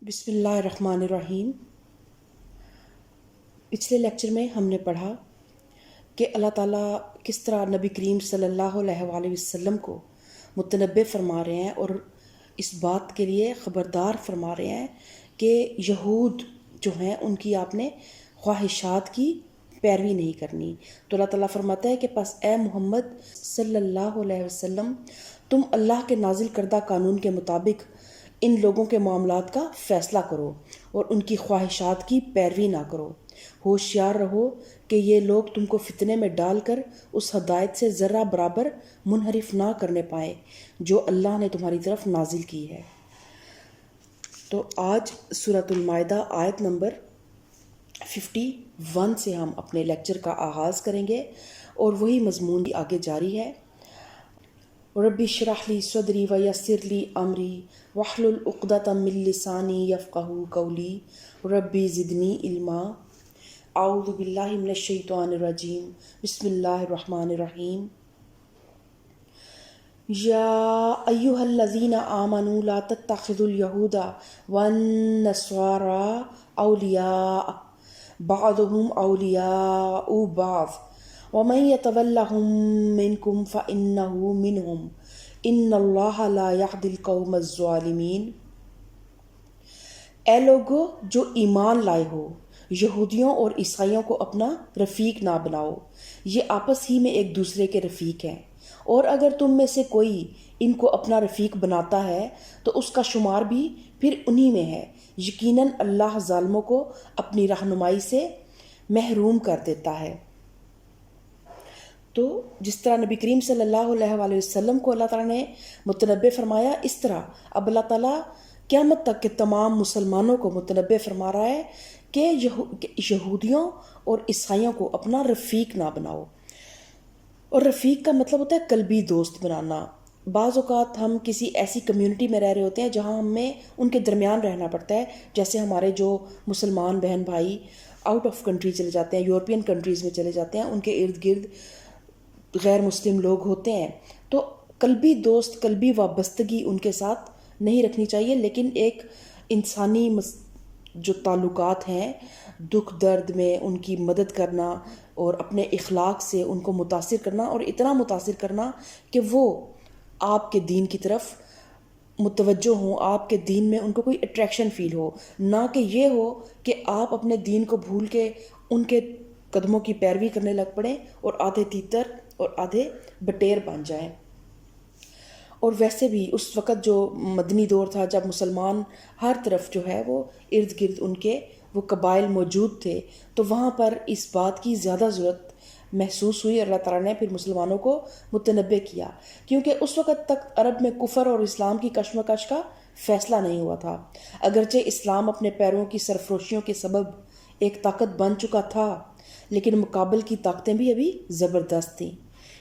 بسم اللہ الرحمن الرحیم۔ پچھلے لیکچر میں ہم نے پڑھا کہ اللہ تعالیٰ کس طرح نبی کریم صلی اللہ علیہ وآلہ وسلم کو متنبع فرما رہے ہیں اور اس بات کے لیے خبردار فرما رہے ہیں کہ یہود جو ہیں ان کی آپ نے خواہشات کی پیروی نہیں کرنی۔ تو اللہ تعالیٰ فرماتا ہے کہ پس اے محمد صلی اللہ علیہ وسلم تم اللہ کے نازل کردہ قانون کے مطابق ان لوگوں کے معاملات کا فیصلہ کرو اور ان کی خواہشات کی پیروی نہ کرو۔ ہوشیار رہو کہ یہ لوگ تم کو فتنے میں ڈال کر اس ہدایت سے ذرہ برابر منحرف نہ کرنے پائے جو اللہ نے تمہاری طرف نازل کی ہے۔ تو آج سورۃ المائدہ آیت نمبر 51 سے ہم اپنے لیکچر کا آغاز کریں گے اور وہی مضمون آگے جاری ہے۔ رب اشرح لی صدری ویسر لی امری واحلل عقدۃ من لسانی یفقہوا قولی ربی زدنی علما۔ اعوذ باللہ من الشیطان الرجیم، بسم اللہ الرحمن الرحیم۔ یا ایہا الذین آمنوا لا تتخذوا اليہود والنصارى اولیاء بعضهم اولیاء بعض ومن يتولهم منکم فإنہ منہم ان اللہ لا یہدی القوم الظالمین۔ اے لوگو جو ایمان لائے ہو، یہودیوں اور عیسائیوں کو اپنا رفیق نہ بناؤ، یہ آپس ہی میں ایک دوسرے کے رفیق ہیں، اور اگر تم میں سے کوئی ان کو اپنا رفیق بناتا ہے تو اس کا شمار بھی پھر انہی میں ہے۔ یقیناً اللہ ظالموں کو اپنی رہنمائی سے محروم کر دیتا ہے۔ تو جس طرح نبی کریم صلی اللہ علیہ وآلہ وسلم کو اللہ تعالیٰ نے متنبع فرمایا، اس طرح اب اللہ تعالیٰ قیامت تک کے تمام مسلمانوں کو متنبع فرما رہا ہے کہ یہودیوں اور عیسائیوں کو اپنا رفیق نہ بناؤ۔ اور رفیق کا مطلب ہوتا ہے قلبی دوست بنانا۔ بعض اوقات ہم کسی ایسی کمیونٹی میں رہ رہے ہوتے ہیں جہاں ہمیں ان کے درمیان رہنا پڑتا ہے، جیسے ہمارے جو مسلمان بہن بھائی آؤٹ آف کنٹری چلے جاتے ہیں، یورپین کنٹریز میں چلے جاتے ہیں، ان کے ارد گرد غیر مسلم لوگ ہوتے ہیں، تو قلبی دوست، قلبی وابستگی ان کے ساتھ نہیں رکھنی چاہیے، لیکن ایک انسانی جو تعلقات ہیں، دکھ درد میں ان کی مدد کرنا اور اپنے اخلاق سے ان کو متاثر کرنا، اور اتنا متاثر کرنا کہ وہ آپ کے دین کی طرف متوجہ ہوں، آپ کے دین میں ان کو کوئی اٹریکشن فیل ہو، نہ کہ یہ ہو کہ آپ اپنے دین کو بھول کے ان کے قدموں کی پیروی کرنے لگ پڑیں اور آدھے تیتر اور آدھے بٹیر بن جائیں۔ اور ویسے بھی اس وقت جو مدنی دور تھا، جب مسلمان ہر طرف جو ہے وہ ارد گرد ان کے وہ قبائل موجود تھے، تو وہاں پر اس بات کی زیادہ ضرورت محسوس ہوئی، اور اللہ تعالیٰ نے پھر مسلمانوں کو متنبع کیا، کیونکہ اس وقت تک عرب میں کفر اور اسلام کی کشمکش کا فیصلہ نہیں ہوا تھا۔ اگرچہ اسلام اپنے پیروں کی سرفروشیوں کے سبب ایک طاقت بن چکا تھا، لیکن مقابل کی طاقتیں بھی ابھی زبردست تھیں۔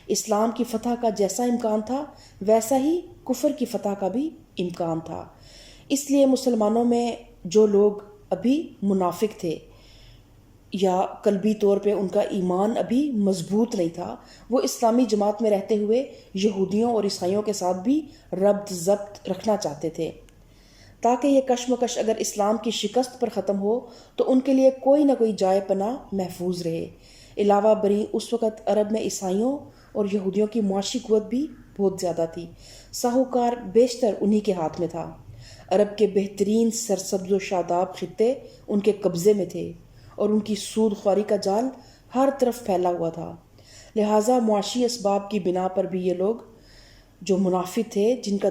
اسلام کی فتح کا جیسا امکان تھا، ویسا ہی کفر کی فتح کا بھی امکان تھا۔ اس لیے مسلمانوں میں جو لوگ ابھی منافق تھے یا قلبی طور پہ ان کا ایمان ابھی مضبوط نہیں تھا، وہ اسلامی جماعت میں رہتے ہوئے یہودیوں اور عیسائیوں کے ساتھ بھی ربط ضبط رکھنا چاہتے تھے، تاکہ یہ کشمکش اگر اسلام کی شکست پر ختم ہو تو ان کے لیے کوئی نہ کوئی جائے پناہ محفوظ رہے۔ علاوہ بری اس وقت عرب میں عیسائیوں اور یہودیوں کی معاشی قوت بھی بہت زیادہ تھی، ساہوکار بیشتر انہی کے ہاتھ میں تھا۔ عرب کے بہترین سرسبز و شاداب خطے ان کے قبضے میں تھے، اور ان کی سود خواری کا جال ہر طرف پھیلا ہوا تھا۔ لہٰذا معاشی اسباب کی بنا پر بھی یہ لوگ جو منافق تھے، جن کا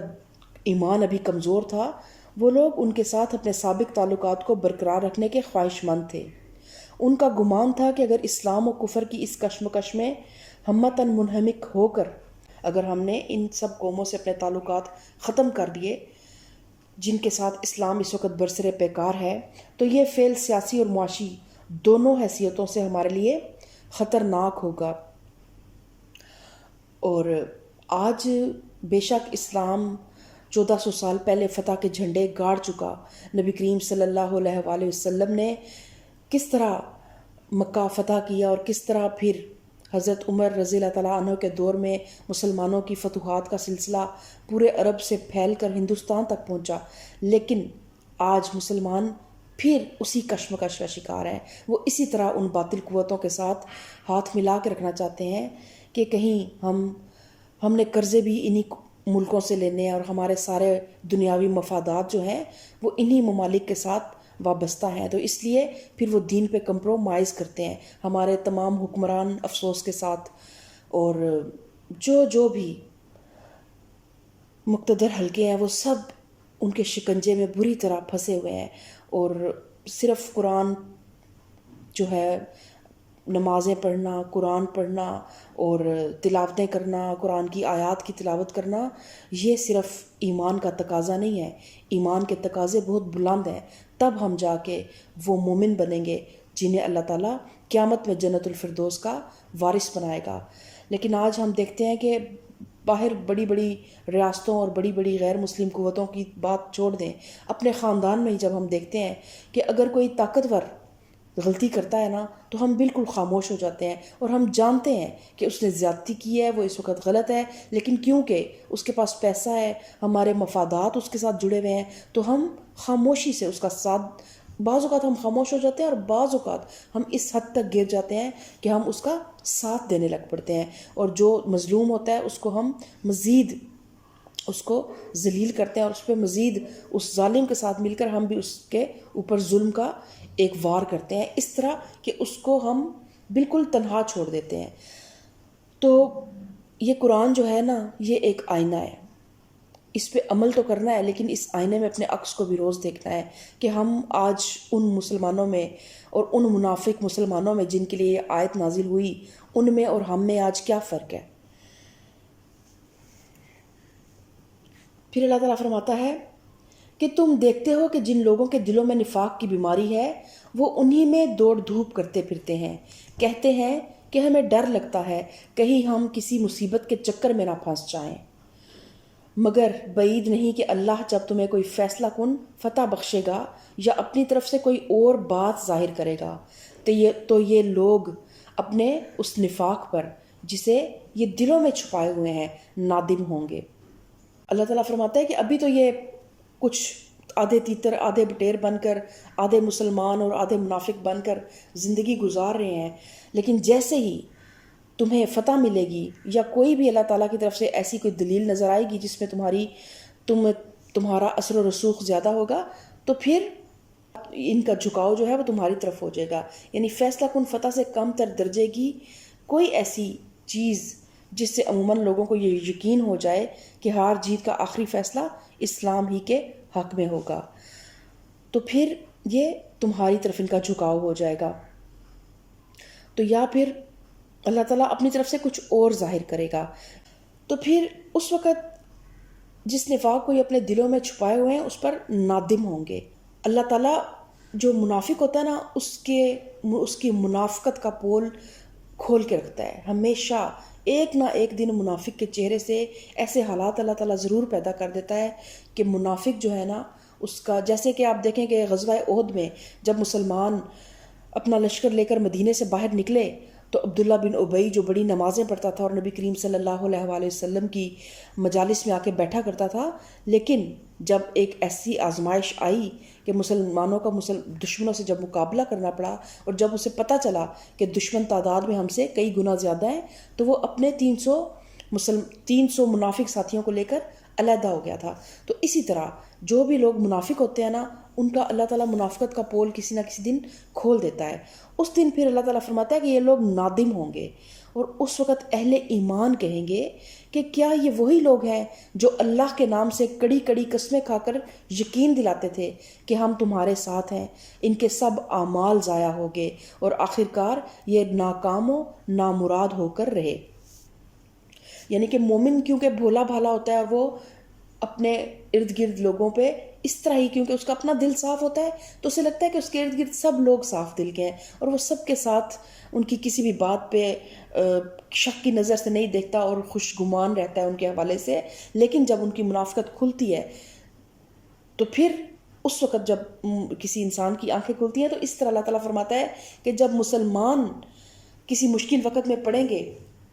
ایمان ابھی کمزور تھا، وہ لوگ ان کے ساتھ اپنے سابق تعلقات کو برقرار رکھنے کے خواہش مند تھے۔ ان کا گمان تھا کہ اگر اسلام و کفر کی اس کشمکش میں ہمتاً منہمک ہو کر اگر ہم نے ان سب قوموں سے اپنے تعلقات ختم کر دیے جن کے ساتھ اسلام اس وقت برسر پیکار ہے، تو یہ فعل سیاسی اور معاشی دونوں حیثیتوں سے ہمارے لیے خطرناک ہوگا۔ اور آج بے شک اسلام 1400 سال پہلے فتح کے جھنڈے گاڑ چکا۔ نبی کریم صلی اللہ علیہ وآلہ وسلم نے کس طرح مکہ فتح کیا، اور کس طرح پھر حضرت عمر رضی اللہ تعالیٰ عنہ کے دور میں مسلمانوں کی فتوحات کا سلسلہ پورے عرب سے پھیل کر ہندوستان تک پہنچا، لیکن آج مسلمان پھر اسی کشمکش کا شکار ہیں. وہ اسی طرح ان باطل قوتوں کے ساتھ ہاتھ ملا کے رکھنا چاہتے ہیں کہ کہیں ہم نے قرضے بھی انہی ملکوں سے لینے ہیں اور ہمارے سارے دنیاوی مفادات جو ہیں وہ انہی ممالک کے ساتھ وابستہ ہیں. تو اس لیے پھر وہ دین پہ کمپرومائز کرتے ہیں ہمارے تمام حکمران افسوس کے ساتھ. اور جو بھی مقتدر حلقے ہیں وہ سب ان کے شکنجے میں بری طرح پھنسے ہوئے ہیں. اور صرف قرآن جو ہے، نمازیں پڑھنا، قرآن پڑھنا اور تلاوتیں کرنا، قرآن کی آیات کی تلاوت کرنا، یہ صرف ایمان کا تقاضا نہیں ہے. ایمان کے تقاضے بہت بلند ہیں. تب ہم جا کے وہ مومن بنیں گے جنہیں اللہ تعالیٰ قیامت میں جنت الفردوس کا وارث بنائے گا. لیکن آج ہم دیکھتے ہیں کہ باہر بڑی بڑی ریاستوں اور بڑی بڑی غیر مسلم قوتوں کی بات چھوڑ دیں، اپنے خاندان میں ہی جب ہم دیکھتے ہیں کہ اگر کوئی طاقتور غلطی کرتا ہے نا تو ہم بالکل خاموش ہو جاتے ہیں، اور ہم جانتے ہیں کہ اس نے زیادتی کی ہے، وہ اس وقت غلط ہے، لیکن کیونکہ اس کے پاس پیسہ ہے، ہمارے مفادات اس کے ساتھ جڑے ہوئے ہیں، تو ہم خاموشی سے اس کا ساتھ، بعض اوقات ہم خاموش ہو جاتے ہیں اور بعض اوقات ہم اس حد تک گر جاتے ہیں کہ ہم اس کا ساتھ دینے لگ پڑتے ہیں، اور جو مظلوم ہوتا ہے اس کو ہم مزید اس کو ذلیل کرتے ہیں، اور اس پہ مزید اس ظالم کے ساتھ مل کر ہم بھی اس کے اوپر ظلم کا ایک وار کرتے ہیں، اس طرح کہ اس کو ہم بالکل تنہا چھوڑ دیتے ہیں. تو یہ قرآن جو ہے نا، یہ ایک آئینہ ہے. اس پہ عمل تو کرنا ہے، لیکن اس آئینے میں اپنے عکس کو بھی روز دیکھنا ہے کہ ہم آج ان مسلمانوں میں اور ان منافق مسلمانوں میں جن کے لیے یہ آیت نازل ہوئی، ان میں اور ہم میں آج کیا فرق ہے. پھر اللہ تعالیٰ فرماتا ہے کہ تم دیکھتے ہو کہ جن لوگوں کے دلوں میں نفاق کی بیماری ہے وہ انہی میں دوڑ دھوپ کرتے پھرتے ہیں، کہتے ہیں کہ ہمیں ڈر لگتا ہے کہیں ہم کسی مصیبت کے چکر میں نہ پھنس جائیں. مگر بعید نہیں کہ اللہ جب تمہیں کوئی فیصلہ کن فتح بخشے گا یا اپنی طرف سے کوئی اور بات ظاہر کرے گا تو یہ لوگ اپنے اس نفاق پر جسے یہ دلوں میں چھپائے ہوئے ہیں نادم ہوں گے. اللہ تعالیٰ فرماتا ہے کہ ابھی تو یہ کچھ آدھے تیتر آدھے بٹیر بن کر، آدھے مسلمان اور آدھے منافق بن کر زندگی گزار رہے ہیں، لیکن جیسے ہی تمہیں فتح ملے گی یا کوئی بھی اللہ تعالیٰ کی طرف سے ایسی کوئی دلیل نظر آئے گی جس میں تمہارا اثر و رسوخ زیادہ ہوگا، تو پھر ان کا جھکاؤ جو ہے وہ تمہاری طرف ہو جائے گا. یعنی فیصلہ کن فتح سے کم تر درجے کی کوئی ایسی چیز جس سے عموماً لوگوں کو یہ یقین ہو جائے کہ ہار جیت کا آخری فیصلہ اسلام ہی کے حق میں ہوگا، تو پھر یہ تمہاری طرف ان کا جھکاؤ ہو جائے گا. تو یا پھر اللہ تعالیٰ اپنی طرف سے کچھ اور ظاہر کرے گا. تو پھر اس وقت جس نفاق کو یہ اپنے دلوں میں چھپائے ہوئے ہیں اس پر نادم ہوں گے. اللہ تعالیٰ جو منافق ہوتا ہے نا، اس کی منافقت کا پول کھول کے رکھتا ہے. ہمیشہ ایک نہ ایک دن منافق کے چہرے سے ایسے حالات اللہ تعالیٰ ضرور پیدا کر دیتا ہے کہ منافق جو ہے نا، اس کا، جیسے کہ آپ دیکھیں کہ غزوہ احد میں جب مسلمان اپنا لشکر لے کر مدینے سے باہر نکلے تو عبداللہ بن ابی جو بڑی نمازیں پڑھتا تھا اور نبی کریم صلی اللہ علیہ وآلہ وسلم کی مجالس میں آ کے بیٹھا کرتا تھا، لیکن جب ایک ایسی آزمائش آئی کہ مسلمانوں کا دشمنوں سے جب مقابلہ کرنا پڑا اور جب اسے پتہ چلا کہ دشمن تعداد میں ہم سے کئی گنا زیادہ ہیں، تو وہ اپنے 300 منافق ساتھیوں کو لے کر علیحدہ ہو گیا تھا. تو اسی طرح جو بھی لوگ منافق ہوتے ہیں نا، ان کا اللہ تعالیٰ منافقت کا پول کسی نہ کسی دن کھول دیتا ہے. اس دن پھر اللہ تعالیٰ فرماتا ہے کہ یہ لوگ نادم ہوں گے، اور اس وقت اہل ایمان کہیں گے کہ کیا یہ وہی لوگ ہیں جو اللہ کے نام سے کڑی کڑی قسمیں کھا کر یقین دلاتے تھے کہ ہم تمہارے ساتھ ہیں. ان کے سب اعمال ضائع ہو گئے اور آخرکار یہ ناکام و نامراد ہو کر رہے. یعنی کہ مومن کیونکہ بھولا بھالا ہوتا ہے، وہ اپنے ارد گرد لوگوں پہ اس طرح ہی، کیونکہ اس کا اپنا دل صاف ہوتا ہے تو اسے لگتا ہے کہ اس کے ارد گرد سب لوگ صاف دل کے ہیں، اور وہ سب کے ساتھ ان کی کسی بھی بات پہ شک کی نظر سے نہیں دیکھتا اور خوش گمان رہتا ہے ان کے حوالے سے. لیکن جب ان کی منافقت کھلتی ہے تو پھر اس وقت جب کسی انسان کی آنکھیں کھلتی ہیں، تو اس طرح اللہ تعالیٰ فرماتا ہے کہ جب مسلمان کسی مشکل وقت میں پڑیں گے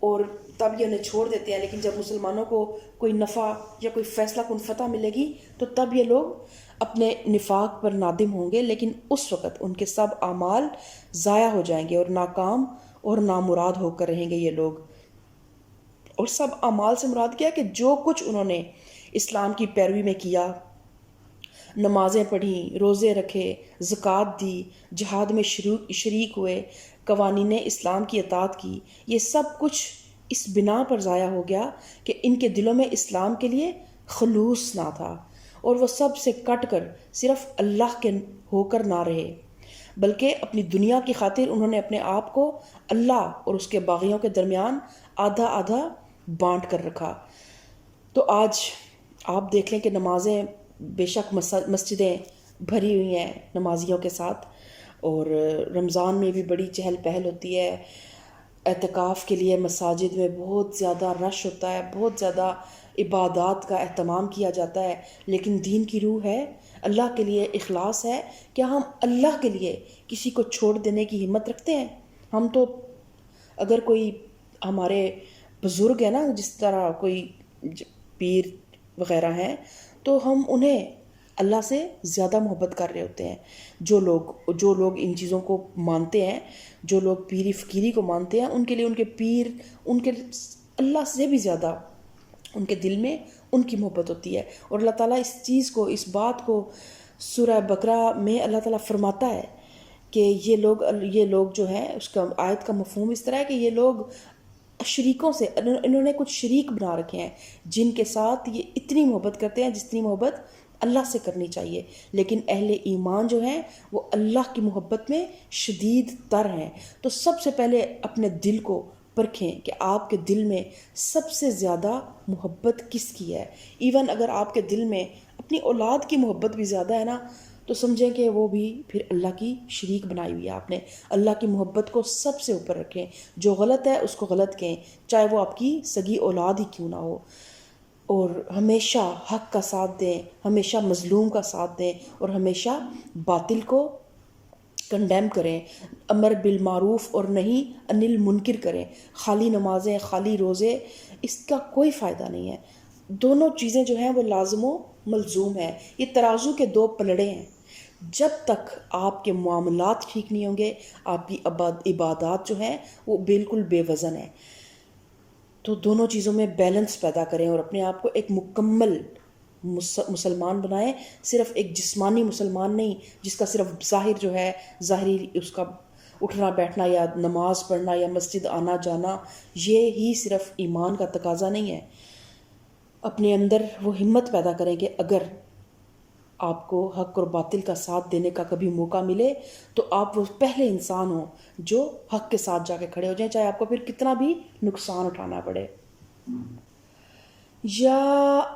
اور تب یہ انہیں چھوڑ دیتے ہیں، لیکن جب مسلمانوں کو کوئی نفع یا کوئی فیصلہ کن فتح ملے گی تو تب یہ لوگ اپنے نفاق پر نادم ہوں گے، لیکن اس وقت ان کے سب اعمال ضائع ہو جائیں گے اور ناکام اور نامراد ہو کر رہیں گے یہ لوگ۔ اور سب اعمال سے مراد کیا کہ جو کچھ انہوں نے اسلام کی پیروی میں کیا، نمازیں پڑھیں، روزے رکھے، زکوٰۃ دی، جہاد میں شریک ہوئے، قوانین اسلام کی اطاعت کی، یہ سب کچھ اس بنا پر ضائع ہو گیا کہ ان کے دلوں میں اسلام کے لیے خلوص نہ تھا، اور وہ سب سے کٹ کر صرف اللہ کے ہو کر نہ رہے، بلکہ اپنی دنیا کی خاطر انہوں نے اپنے آپ کو اللہ اور اس کے باغیوں کے درمیان آدھا آدھا بانٹ کر رکھا۔ تو آج آپ دیکھ لیں کہ نمازیں بے شک مسجدیں بھری ہوئی ہیں نمازیوں کے ساتھ، اور رمضان میں بھی بڑی چہل پہل ہوتی ہے، اعتکاف کے لیے مساجد میں بہت زیادہ رش ہوتا ہے، بہت زیادہ عبادات کا اہتمام کیا جاتا ہے، لیکن دین کی روح ہے، اللہ کے لیے اخلاص ہے، کیا ہم اللہ کے لیے کسی کو چھوڑ دینے کی ہمت رکھتے ہیں؟ ہم تو اگر کوئی ہمارے بزرگ ہیں نا، جس طرح کوئی پیر وغیرہ ہیں، تو ہم انہیں اللہ سے زیادہ محبت کر رہے ہوتے ہیں۔ جو لوگ ان چیزوں کو مانتے ہیں، جو لوگ پیری فقیری کو مانتے ہیں، ان کے لیے ان کے پیر ان کے اللہ سے بھی زیادہ ان کے دل میں ان کی محبت ہوتی ہے۔ اور اللہ تعالیٰ اس چیز کو، اس بات کو سورہ بقرہ میں اللہ تعالیٰ فرماتا ہے کہ یہ لوگ جو ہیں، اس کا آیت کا مفہوم اس طرح ہے کہ یہ لوگ شریکوں سے، انہوں نے کچھ شریک بنا رکھے ہیں جن کے ساتھ یہ اتنی محبت کرتے ہیں جتنی محبت اللہ سے کرنی چاہیے، لیکن اہل ایمان جو ہیں وہ اللہ کی محبت میں شدید تر ہیں۔ تو سب سے پہلے اپنے دل کو پرکھیں کہ آپ کے دل میں سب سے زیادہ محبت کس کی ہے۔ ایون اگر آپ کے دل میں اپنی اولاد کی محبت بھی زیادہ ہے نا، تو سمجھیں کہ وہ بھی پھر اللہ کی شریک بنائی ہوئی ہے آپ نے۔ اللہ کی محبت کو سب سے اوپر رکھیں، جو غلط ہے اس کو غلط کہیں، چاہے وہ آپ کی سگی اولاد ہی کیوں نہ ہو، اور ہمیشہ حق کا ساتھ دیں، ہمیشہ مظلوم کا ساتھ دیں، اور ہمیشہ باطل کو کنڈیم کریں، امر بالمعروف اور نہیں عن المنکر کریں۔ خالی نمازیں، خالی روزے، اس کا کوئی فائدہ نہیں ہے۔ دونوں چیزیں جو ہیں وہ لازم و ملزوم ہیں، یہ ترازو کے دو پلڑے ہیں۔ جب تک آپ کے معاملات ٹھیک نہیں ہوں گے، آپ کی عبادات جو ہیں وہ بالکل بے وزن ہیں۔ تو دونوں چیزوں میں بیلنس پیدا کریں اور اپنے آپ کو ایک مکمل مسلمان بنائیں، صرف ایک جسمانی مسلمان نہیں جس کا صرف ظاہر جو ہے، ظاہری اس کا اٹھنا بیٹھنا یا نماز پڑھنا یا مسجد آنا جانا، یہ ہی صرف ایمان کا تقاضا نہیں ہے۔ اپنے اندر وہ ہمت پیدا کریں کہ اگر آپ کو حق اور باطل کا ساتھ دینے کا کبھی موقع ملے تو آپ وہ پہلے انسان ہوں جو حق کے ساتھ جا کے کھڑے ہو جائیں، چاہے آپ کو پھر کتنا بھی نقصان اٹھانا پڑے۔ یا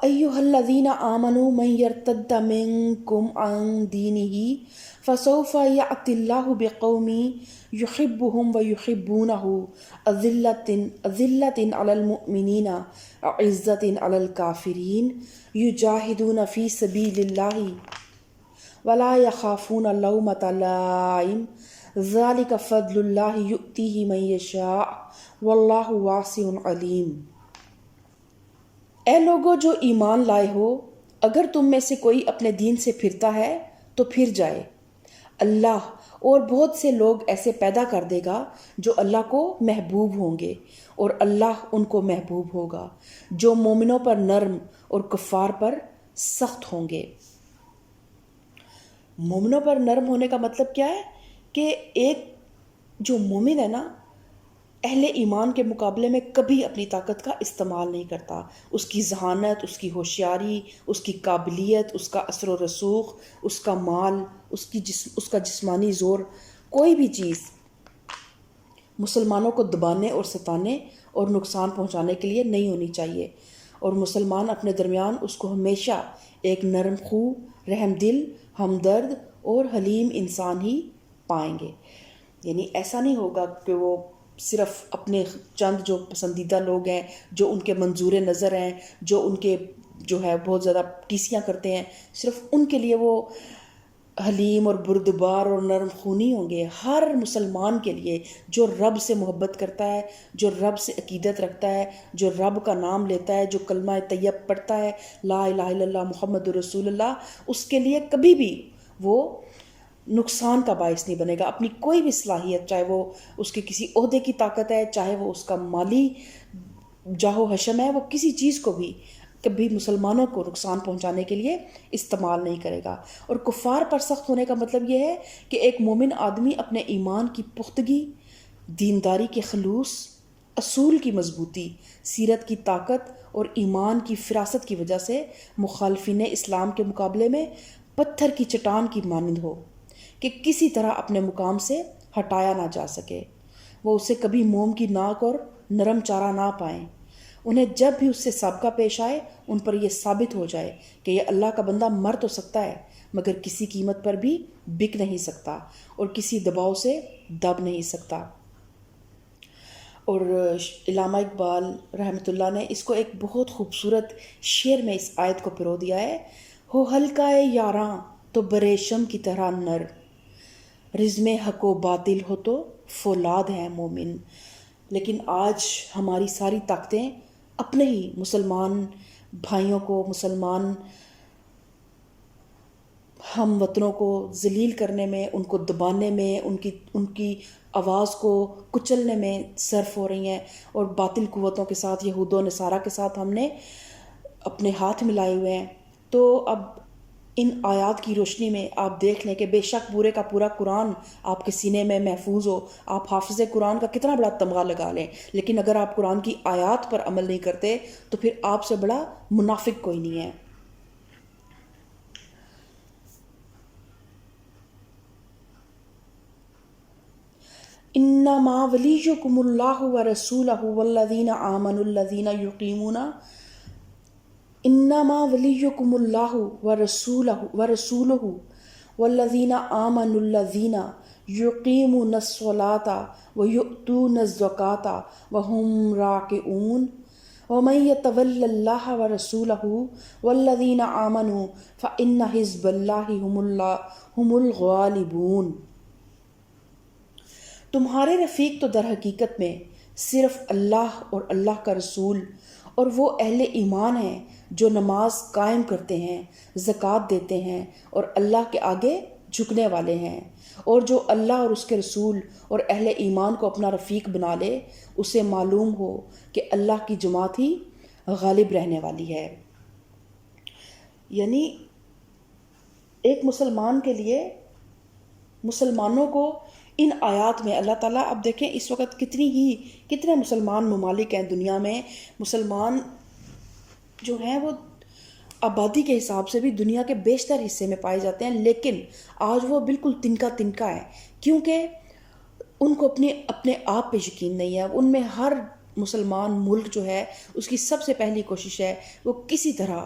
ایھا الذین آمنوا من یرتد منکم عن دینہ فسوف یأتی اللہ بقوم یحبهم ویحبونہ اذلۃ علی المؤمنین اعزۃ علی الکافرین یجاہدون فی سبیل اللہ ولا یخافون لومۃ لائم ذلک فضل اللہ یؤتیہ من یشاء واللہ واسع علیم۔ اے لوگو جو ایمان لائے ہو، اگر تم میں سے کوئی اپنے دین سے پھرتا ہے تو پھر جائے، اللہ اور بہت سے لوگ ایسے پیدا کر دے گا جو اللہ کو محبوب ہوں گے، اور اللہ ان کو محبوب ہوگا، جو مومنوں پر نرم اور کفار پر سخت ہوں گے۔ مومنوں پر نرم ہونے کا مطلب کیا ہے؟ کہ ایک جو مومن ہے نا، اہل ایمان کے مقابلے میں کبھی اپنی طاقت کا استعمال نہیں کرتا، اس کی ذہانت، اس کی ہوشیاری، اس کی قابلیت، اس کا اثر و رسوخ، اس کا مال، اس کا جسمانی زور، کوئی بھی چیز مسلمانوں کو دبانے اور ستانے اور نقصان پہنچانے کے لیے نہیں ہونی چاہیے، اور مسلمان اپنے درمیان اس کو ہمیشہ ایک نرم خو، رحم دل، ہمدرد اور حلیم انسان ہی پائیں گے۔ یعنی ایسا نہیں ہوگا کہ وہ صرف اپنے چند جو پسندیدہ لوگ ہیں، جو ان کے منظور نظر ہیں، جو ان کے جو ہے بہت زیادہ ٹیسیاں کرتے ہیں، صرف ان کے لیے وہ حلیم اور بردبار اور نرم خونی ہوں گے ہر مسلمان کے لیے جو رب سے محبت کرتا ہے، جو رب سے عقیدت رکھتا ہے، جو رب کا نام لیتا ہے، جو کلمہ طیب پڑھتا ہے، لا الہ الا اللہ محمد رسول اللہ، اس کے لیے کبھی بھی وہ نقصان کا باعث نہیں بنے گا۔ اپنی کوئی بھی صلاحیت، چاہے وہ اس کے کسی عہدے کی طاقت ہے، چاہے وہ اس کا مالی جاہ و حشم ہے، وہ کسی چیز کو بھی کبھی مسلمانوں کو نقصان پہنچانے کے لیے استعمال نہیں کرے گا۔ اور کفار پر سخت ہونے کا مطلب یہ ہے کہ ایک مومن آدمی اپنے ایمان کی پختگی، دینداری کے خلوص، اصول کی مضبوطی، سیرت کی طاقت اور ایمان کی فراست کی وجہ سے مخالفین اسلام کے مقابلے میں پتھر کی چٹان کی مانند ہو کہ کسی طرح اپنے مقام سے ہٹایا نہ جا سکے۔ وہ اسے کبھی موم کی ناک اور نرم چارہ نہ پائیں۔ انہیں جب بھی اس سے سابقہ پیش آئے ان پر یہ ثابت ہو جائے کہ یہ اللہ کا بندہ مر تو سکتا ہے مگر کسی قیمت پر بھی بک نہیں سکتا اور کسی دباؤ سے دب نہیں سکتا۔ اور علامہ اقبال رحمۃ اللہ نے اس کو ایک بہت خوبصورت شعر میں اس آیت کو پرو دیا ہے: ہو حلقہ یاراں تو بریشم کی طرح نر، رزم حق و باطل ہو تو فولاد ہے مومن۔ لیکن آج ہماری ساری طاقتیں اپنے ہی مسلمان بھائیوں کو، مسلمان ہم وطنوں کو ذلیل کرنے میں، ان کو دبانے میں، ان کی آواز کو کچلنے میں صرف ہو رہی ہیں، اور باطل قوتوں کے ساتھ، یہود و نصارہ کے ساتھ ہم نے اپنے ہاتھ ملائے ہوئے ہیں۔ تو اب ان آیات کی روشنی میں آپ دیکھ لیں کہ بے شک پورے کا پورا قرآن آپ کے سینے میں محفوظ ہو، آپ حافظ قرآن کا کتنا بڑا تمغہ لگا لیں، لیکن اگر آپ قرآن کی آیات پر عمل نہیں کرتے تو پھر آپ سے بڑا منافق کوئی نہیں ہے۔ انما ولیکم اللہ ورسولہ والذین آمنوا الذین یقیمون انما ولیکم اللہ ورسولہ والذین آمنوا الذین یقیمون الصلاۃ ویؤتون الزکاۃ وہم راکعون ومن یتول اللہ ورسولہ والذین آمنوا فإن حزب اللہ هم الغالبون۔ تمہارے رفیق تو در حقیقت میں صرف اللہ اور اللہ کا رسول اور وہ اہل ایمان ہیں جو نماز قائم کرتے ہیں، زکوٰۃ دیتے ہیں اور اللہ کے آگے جھکنے والے ہیں، اور جو اللہ اور اس کے رسول اور اہل ایمان کو اپنا رفیق بنا لے اسے معلوم ہو کہ اللہ کی جماعت ہی غالب رہنے والی ہے۔ یعنی ایک مسلمان کے لیے، مسلمانوں کو ان آیات میں اللہ تعالیٰ، اب دیکھیں اس وقت کتنے مسلمان ممالک ہیں دنیا میں، مسلمان جو ہیں وہ آبادی کے حساب سے بھی دنیا کے بیشتر حصے میں پائے جاتے ہیں، لیکن آج وہ بالکل تنکا ہے، کیونکہ ان کو اپنے آپ پہ یقین نہیں ہے۔ ان میں ہر مسلمان ملک جو ہے اس کی سب سے پہلی کوشش ہے وہ کسی طرح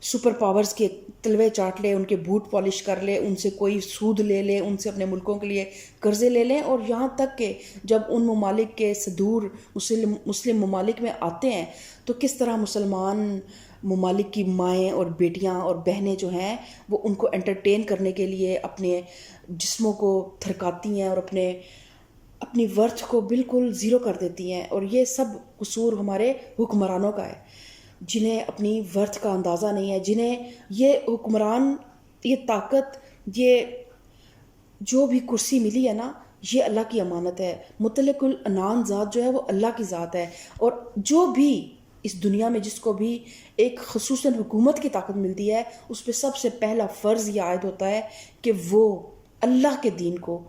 سپر پاورز کے تلوے چاٹ لے، ان کے بوٹ پالش کر لے، ان سے کوئی سود لے لے، ان سے اپنے ملکوں کے لیے قرضے لے لیں، اور یہاں تک کہ جب ان ممالک کے صدور مسلم ممالک میں آتے ہیں تو کس طرح مسلمان ممالک کی مائیں اور بیٹیاں اور بہنیں جو ہیں وہ ان کو انٹرٹین کرنے کے لیے اپنے جسموں کو تھرکاتی ہیں اور اپنی ورتھ کو بالکل زیرو کر دیتی ہیں۔ اور یہ سب قصور ہمارے حکمرانوں کا ہے، جنہیں اپنی ورتھ کا اندازہ نہیں ہے، جنہیں یہ حکمران، یہ طاقت، یہ جو بھی کرسی ملی ہے نا، یہ اللہ کی امانت ہے۔ مطلق العنان ذات جو ہے وہ اللہ کی ذات ہے، اور جو بھی اس دنیا میں جس کو بھی ایک خصوصاً حکومت کی طاقت ملتی ہے اس پہ سب سے پہلا فرض یہ عائد ہوتا ہے کہ وہ اللہ کے دین کو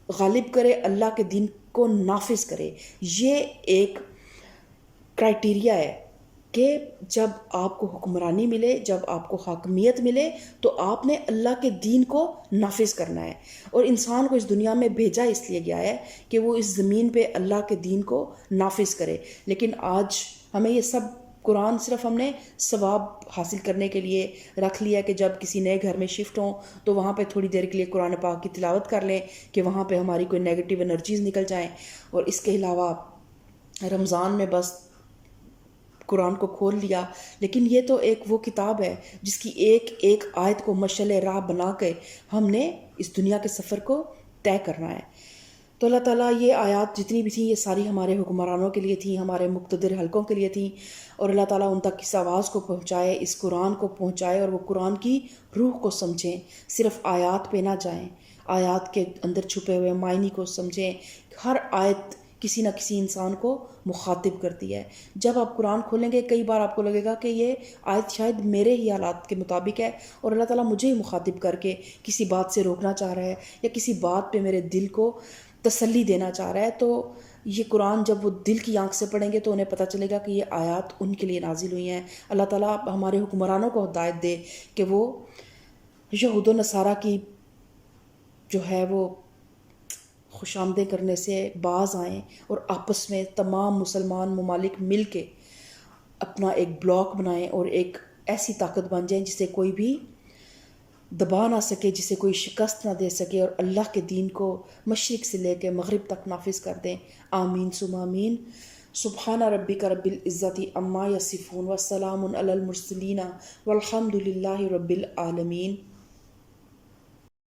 غالب کرے، اللہ کے دین کو نافذ کرے۔ یہ ایک کرائٹیریا ہے کہ جب آپ کو حکمرانی ملے، جب آپ کو حاکمیت ملے تو آپ نے اللہ کے دین کو نافذ کرنا ہے۔ اور انسان کو اس دنیا میں بھیجا اس لیے گیا ہے کہ وہ اس زمین پہ اللہ کے دین کو نافذ کرے، لیکن آج ہمیں یہ سب قرآن صرف ہم نے ثواب حاصل کرنے کے لیے رکھ لیا کہ جب کسی نئے گھر میں شفٹ ہوں تو وہاں پہ تھوڑی دیر کے لیے قرآن پاک کی تلاوت کر لیں کہ وہاں پہ ہماری کوئی نیگیٹو انرجیز نکل جائیں، اور اس کے علاوہ رمضان میں بس قرآن کو کھول لیا، لیکن یہ تو ایک وہ کتاب ہے جس کی ایک ایک آیت کو مشعل راہ بنا کے ہم نے اس دنیا کے سفر کو طے کرنا ہے۔ تو اللہ تعالیٰ یہ آیات جتنی بھی تھیں یہ ساری ہمارے حکمرانوں کے لیے تھیں، ہمارے مقتدر حلقوں کے لیے تھیں، اور اللہ تعالیٰ ان تک اس آواز کو پہنچائے، اس قرآن کو پہنچائے، اور وہ قرآن کی روح کو سمجھیں، صرف آیات پہ نہ جائیں، آیات کے اندر چھپے ہوئے معنی کو سمجھیں۔ ہر آیت کسی نہ کسی انسان کو مخاطب کرتی ہے۔ جب آپ قرآن کھولیں گے کئی بار آپ کو لگے گا کہ یہ آیت شاید میرے ہی حالات کے مطابق ہے، اور اللہ تعالیٰ مجھے ہی مخاطب کر کے کسی بات سے روکنا چاہ رہا ہے، یا کسی بات پہ میرے دل کو تسلی دینا چاہ رہا ہے۔ تو یہ قرآن جب وہ دل کی آنکھ سے پڑھیں گے تو انہیں پتہ چلے گا کہ یہ آیات ان کے لیے نازل ہوئی ہیں۔ اللہ تعالیٰ ہمارے حکمرانوں کو ہدایت دے کہ وہ یہود و نصارہ کی جو ہے وہ خوش آمدیں کرنے سے باز آئیں، اور آپس میں تمام مسلمان ممالک مل کے اپنا ایک بلاک بنائیں اور ایک ایسی طاقت بن جائیں جسے کوئی بھی دبا نہ سکے، جسے کوئی شکست نہ دے سکے، اور اللہ کے دین کو مشرق سے لے کے مغرب تک نافذ کر دیں۔ آمین ثم آمین۔ سبحان ربک رب العزت عما یصفون وسلام علی المرسلین والحمد للہ رب العالمین۔